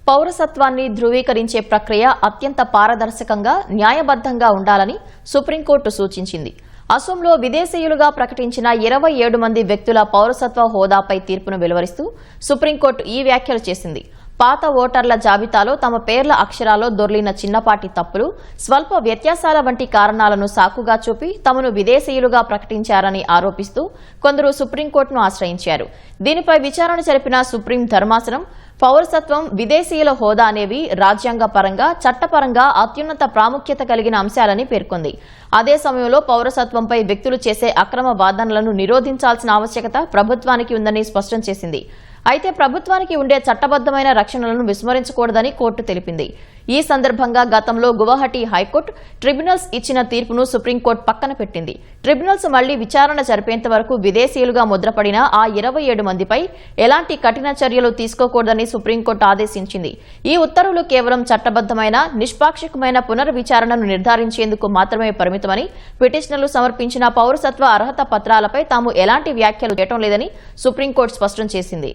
పౌరసత్వాన్ని ధృవీకరించే ప్రక్రియ అత్యంత పారదర్శకంగా న్యాయబద్ధంగా ఉండాలని సుప్రీంకోర్టు సూచించింది. అసోంలో విదేశీయులుగా ప్రకటించిన 27 మంది వ్యక్తుల పౌరసత్వ హోదాపై తీర్పును వెలువరిస్తూ సుప్రీంకోర్టు ఈ వ్యాఖ్యలు చేసింది. పాత ఓటర్ల జాబితాలో తమ పేర్ల అక్షరాల్లో దొర్లిన చిన్నపాటి తప్పులు, స్వల్ప వ్యత్యాసాల వంటి కారణాలను సాకుగా చూపి తమను విదేశీయులుగా ప్రకటించారని ఆరోపిస్తూ కొందరు సుప్రీంకోర్టును ఆశ్రయించారు. దీనిపై విచారణ జరిపిన సుప్రీం ధర్మాసనం పౌరసత్వం, విదేశీయుల హోదా అనేవి రాజ్యాంగపరంగా, చట్టపరంగా అత్యున్నత ప్రాముఖ్యత కలిగిన అంశాలని పేర్కొంది. అదే సమయంలో పౌరసత్వంపై వ్యక్తులు చేసే అక్రమ వాదనలను నిరోధించాల్సిన ఆవశ్యకత ప్రభుత్వానికి ఉందని స్పష్టం చేసింది. అయితే ప్రభుత్వానికి ఉండే చట్టబద్దమైన రక్షణలను విస్మరించకూడదని కోర్టు తెలిపింది. ఈ సందర్భంగా గతంలో గువాహటి హైకోర్టు ట్రిబ్యునల్స్ ఇచ్చిన తీర్పును సుప్రీంకోర్టు పక్కన పెట్టింది. ట్రిబ్యునల్స్ మళ్లీ విచారణ జరిపేంత వరకు విదేశీయులుగా ముద్రపడిన ఆ 27 మందిపై ఎలాంటి కఠిన చర్యలు తీసుకోకూడదని సుప్రీంకోర్టు ఆదేశించింది. ఈ ఉత్తర్వులు కేవలం చట్టబద్దమైన, నిష్పాక్షికమైన పునర్విచారణను నిర్ధారించేందుకు మాత్రమే పరిమితమని, పిటిషనర్లు సమర్పించిన పౌరసత్వ అర్హత పత్రాలపై తాము ఎలాంటి వ్యాఖ్యలు చేయడం లేదని సుప్రీంకోర్టు స్పష్టం చేసింది.